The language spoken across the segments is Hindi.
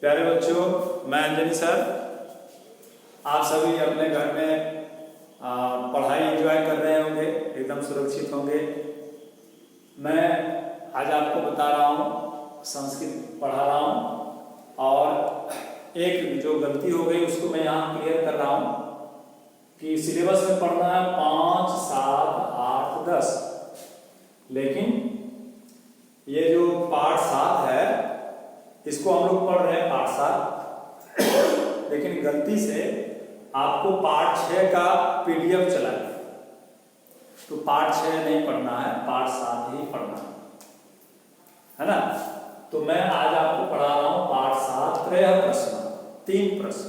प्यारे बच्चों, मैं अंजनी सर। आप सभी अपने घर में पढ़ाई एंजॉय कर रहे होंगे, एकदम सुरक्षित होंगे। मैं आज आपको बता रहा हूँ, संस्कृत पढ़ा रहा हूँ और एक जो गलती हो गई उसको मैं यहाँ क्लियर कर रहा हूँ कि सिलेबस में पढ़ना है 5, 7, 8, 10, लेकिन ये जो पाठ 7 है इसको हम लोग पढ़ रहे हैं पाठ 7, लेकिन गलती से आपको पाठ 6 का PDF चला गया, तो पाठ 6 नहीं पढ़ना है, पाठ 7 ही पढ़ना है ना। तो मैं आज आपको पढ़ा रहा हूं पाठ 7 त्रय प्रश्न, 3 प्रश्न।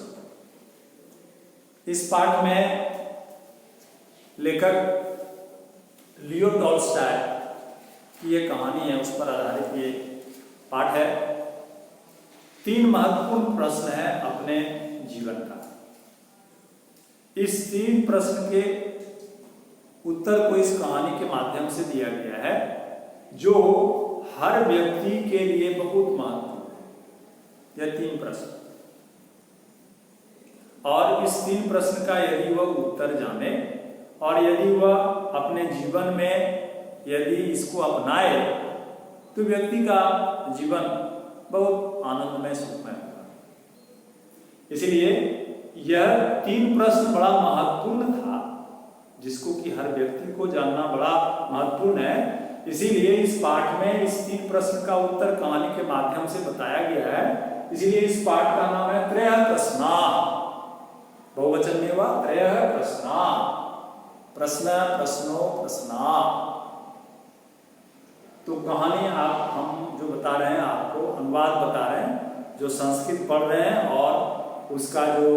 इस पाठ में लेखक लियो टॉल्स्टॉय की ये कहानी है, उस पर आधारित ये पाठ है। 3 महत्वपूर्ण प्रश्न है अपने जीवन का। इस 3 प्रश्न के उत्तर को इस कहानी के माध्यम से दिया गया है, जो हर व्यक्ति के लिए बहुत महत्वपूर्ण है। यह 3 प्रश्न, और इस 3 प्रश्न का यदि वह उत्तर जाने और यदि वह अपने जीवन में यदि इसको अपनाए तो व्यक्ति का जीवन बहुत आनंदमय सुखमय होगा। इसलिए यह 3 प्रश्न बड़ा महत्वपूर्ण था, जिसको कि हर व्यक्ति को जानना बड़ा महत्वपूर्ण है। इसीलिए इस पाठ में इस 3 प्रश्न का उत्तर कहानी के माध्यम से बताया गया है। इसीलिए इस पाठ का नाम है त्रय प्रश्ना। बहुवचन में हुआ त्रय प्रश्ना, प्रश्न, प्रश्नो, प्रश्ना। तो कहानी हम जो बता रहे हैं, आपको अनुवाद बता रहे हैं, जो संस्कृत पढ़ रहे हैं और उसका जो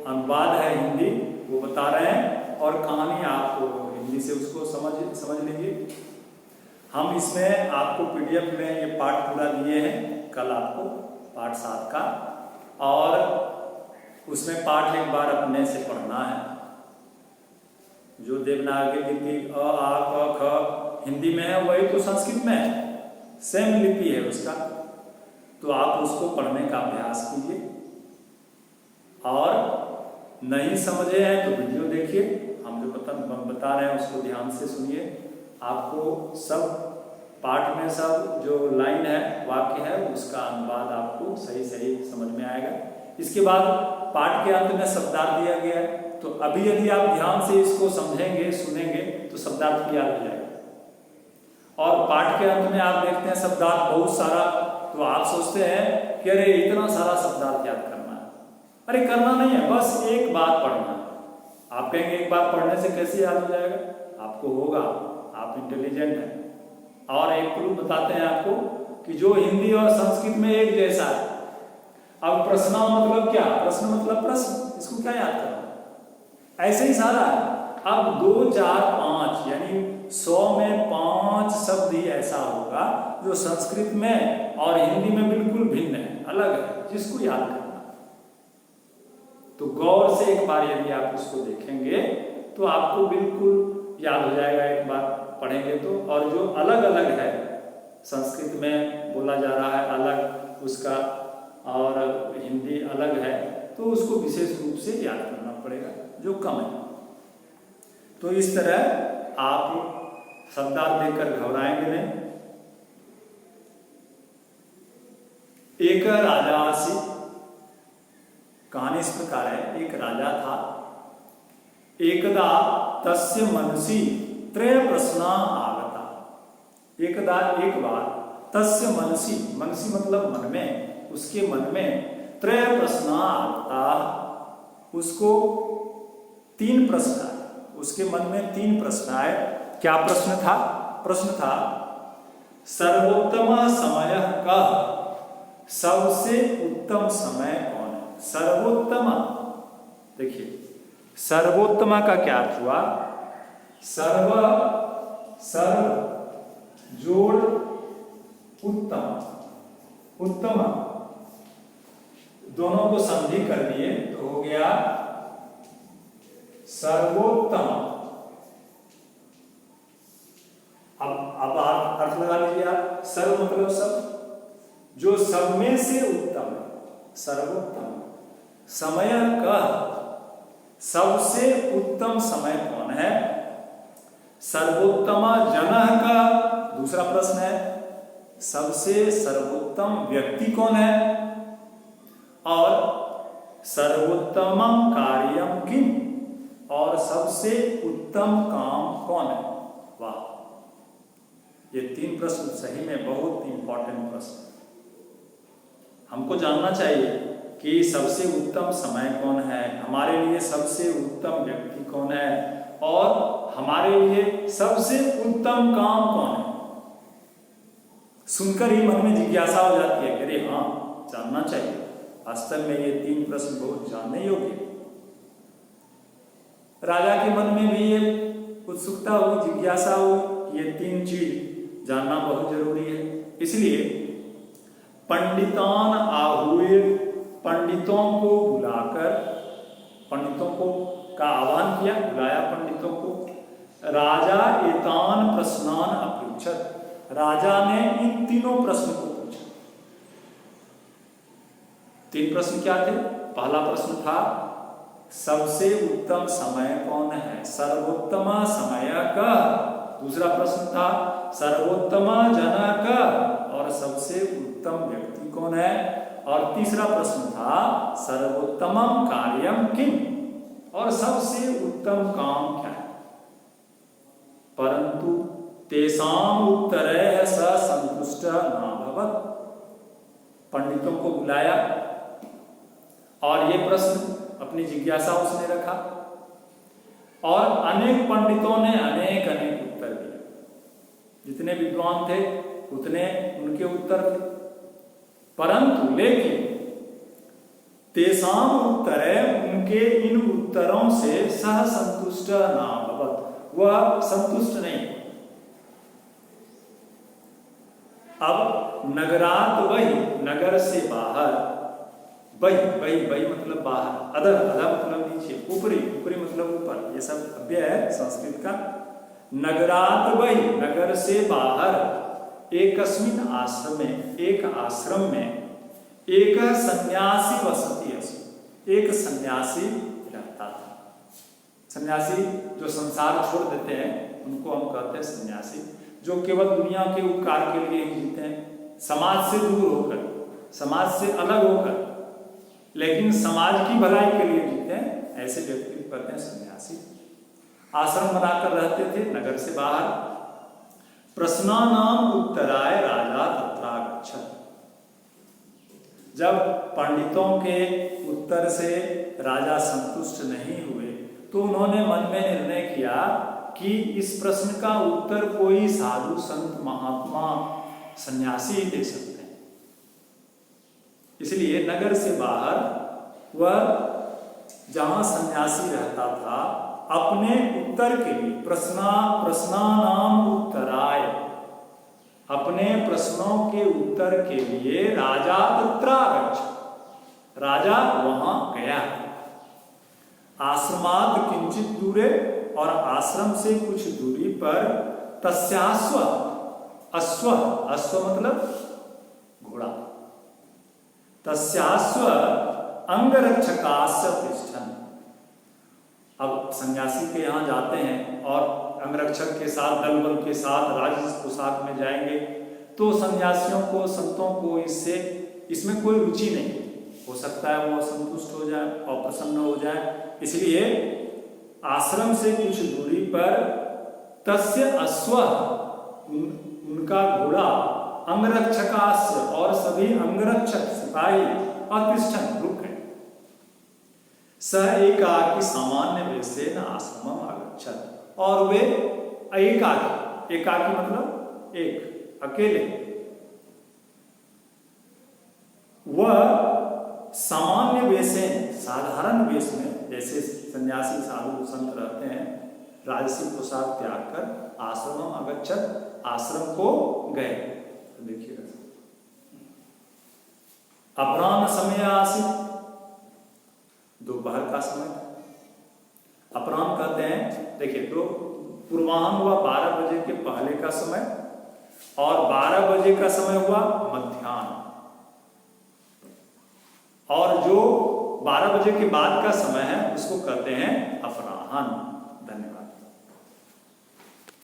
अनुवाद है हिंदी वो बता रहे हैं, और कहानी आप हिंदी से उसको समझ लीजिए। हम इसमें आपको PDF में ये पाठ पूरा दिए हैं, कल आपको पाठ 7 का, और उसमें पाठ एक बार अपने से पढ़ना है। जो देवनागरी लिपि अ, आ, क, ख हिंदी में है, वही तो संस्कृत में है, सेम लिपि है उसका। तो आप उसको पढ़ने का अभ्यास कीजिए, और नहीं समझे हैं तो वीडियो देखिए, हम जो बता रहे हैं उसको ध्यान से सुनिए। आपको सब पाठ में सब जो लाइन है, वाक्य है, उसका अनुवाद आपको सही समझ में आएगा। इसके बाद पाठ के अंत में शब्दार्थ दिया गया है, तो अभी यदि आप ध्यान से इसको समझेंगे, सुनेंगे, तो शब्दार्थ याद हो जाएगा। और पाठ के अंत में आप देखते हैं शब्दार्थ बहुत सारा, तो आप सोचते हैं कि अरे इतना सारा शब्दार्थ याद करना है। अरे करना नहीं है, बस एक बार पढ़ना है। आप कहेंगे एक बार पढ़ने से कैसे याद हो जाएगा? आपको होगा, आप इंटेलिजेंट हैं। और एक प्रूफ बताते हैं आपको कि जो हिंदी और संस्कृत में एक जैसा है। अब प्रश्न मतलब क्या? प्रश्न मतलब प्रश्न, इसको क्या याद करना? ऐसे ही सारा है। अब 2, 4, 5 यानी 100 में 5 शब्द ही ऐसा होगा जो संस्कृत में और हिंदी में बिल्कुल भिन्न है, अलग है, जिसको याद करना। तो गौर से एक बार यदि आप उसको देखेंगे तो आपको बिल्कुल याद हो जाएगा, एक बार पढ़ेंगे तो। और जो अलग अलग है, संस्कृत में बोला जा रहा है अलग उसका, और हिंदी अलग है, तो उसको विशेष रूप से याद करना पड़ेगा, जो कम है। तो इस तरह आप शब्दार्थ देकर घबराएंगे नहीं। एक राजा सी, कहानी इस प्रकार है। एक राजा था, एकदा तस्य मनसि त्रय प्रश्ना आगता। एकदा एक बार, तस्य मनसि, मनसि मतलब मन में, उसके मन में त्रय प्रश्ना आगता, उसको 3 प्रश्न आए। उसके मन में 3 प्रश्न आए। क्या प्रश्न था? प्रश्न था सर्वोत्तम समय कः? सबसे उत्तम समय कौन है? सर्वोत्तम, देखिए सर्वोत्तम का क्या अर्थ हुआ? सर्व जोड़ उत्तम, उत्तम दोनों को संधि कर दिए तो हो गया सर्वोत्तम। अब अर्थ लगा लीजिए आप। सर्व मतलब सब, जो सब में से उत्तम है। सर्वोत्तम समय का सबसे उत्तम समय कौन है? सर्वोत्तम जनः का दूसरा प्रश्न है, सबसे सर्वोत्तम व्यक्ति कौन है? और सर्वोत्तमं कार्यम किम, और सबसे उत्तम काम कौन है? वाह, ये 3 प्रश्न सही में बहुत इंपॉर्टेंट प्रश्न। हमको जानना चाहिए कि सबसे उत्तम समय कौन है, हमारे लिए सबसे उत्तम व्यक्ति कौन है, और हमारे लिए सबसे उत्तम काम कौन है। सुनकर ही मन में जिज्ञासा हो जाती है, अरे हाँ, जानना चाहिए। वास्तव में ये 3 प्रश्न बहुत जानने योग्य। राजा के मन में भी ये उत्सुकता हुई, जिज्ञासा हुई, ये 3 चीज जानना बहुत जरूरी है। इसलिए पंडितान आहुए, पंडितों को बुलाकर, पंडितों को का आह्वान किया, बुलाया पंडितों को। राजा एतान प्रश्नान अपृच्छत, राजा ने इन तीनों प्रश्न को पूछा। 3 प्रश्न क्या थे? पहला प्रश्न था सबसे उत्तम समय कौन है, सर्वोत्तम समय का। दूसरा प्रश्न था सर्वोत्तम जन का, और सबसे उत्तम व्यक्ति कौन है। और तीसरा प्रश्न था सर्वोत्तमं कार्यम किम, और सबसे उत्तम काम क्या है। परंतु तेषां उत्तरैः स संतुष्टः नाभवत्, पंडितों को बुलाया और ये प्रश्न अपनी जिज्ञासा उसने रखा, और अनेक पंडितों ने अनेक उत्तर दिए। जितने विद्वान थे उतने उनके उत्तर थे, परंतु लेकिन तेषां उत्तरे, उनके इन उत्तरों से सह संतुष्ट ना भवत्, वह संतुष्ट नहीं। अब नगरात वही, नगर से बाहर, वही मतलब बाहर, अदर मतलब नीचे, ऊपरी मतलब ऊपर, ये सब अव्यय है संस्कृत का। नगरात वही, नगर से बाहर, एकस्मिन् आश्रम में, एक आश्रम में, एक सन्यासी वसति अस्ति, एक सन्यासी रहता था। सन्यासी जो संसार छोड़ देते हैं उनको हम कहते हैं सन्यासी, जो केवल दुनिया के उपकार के लिए ही जीते हैं, समाज से दूर होकर, समाज से अलग होकर, लेकिन समाज की भलाई के लिए जीते हैं, ऐसे व्यक्ति को कहते हैं सन्यासी। आश्रम बनाकर रहते थे नगर से बाहर। प्रश्नानाम उत्तराय राजा तत्रागच्छत्, जब पंडितों के उत्तर से राजा संतुष्ट नहीं हुए तो उन्होंने मन में निर्णय किया कि इस प्रश्न का उत्तर कोई साधु संत महात्मा सन्यासी ही दे सकते हैं। इसलिए नगर से बाहर वह जहां सन्यासी रहता था, अपने उत्तर के लिए प्रश्नानाम उत्तराय, अपने प्रश्नों के उत्तर के लिए राजा तत्रागच्छत्, राजा वहां गया। आश्रमात् किंचित दूरे, और आश्रम से कुछ दूरी पर तस्यास्व, अश्व मतलब घोड़ा, तस्यास्व अंगरक्षकास्य तिष्ठन्। अब सन्यासी के यहाँ जाते हैं और अंगरक्षक के साथ, दल बल के साथ, राज पोशाक में जाएंगे, तो सन्यासियों को, संतों को इसमें कोई रुचि नहीं। हो सकता है वो असंतुष्ट हो जाए और प्रसन्न हो जाए। इसलिए आश्रम से कुछ दूरी पर तस्य अश्व, उनका घोड़ा, अंगरक्षकास्य, और सभी अंगरक्षक सिपाही अतिष्ठन्, रुक गए। सह एकाकी सामान्य वेशेन आश्रमम आगच्छत्, और वे एकाकी मतलब एक, अकेले, वह सामान्य वेश से, साधारण वेश में, जैसे सन्यासी साधु संत रहते हैं, राजसी पोशाक त्याग कर आश्रमम आगच्छत्, आश्रम को गए। तो देखिएगा, अपराह्न समय आसीत्, दोपहर का समय था। अपराह्न कहते हैं, देखिए, तो पूर्वाह्न हुआ 12 बजे के पहले का समय, और 12 बजे का समय हुआ मध्याह्न। और जो 12 बजे के बाद का समय है उसको कहते हैं अपराह्न। धन्यवाद।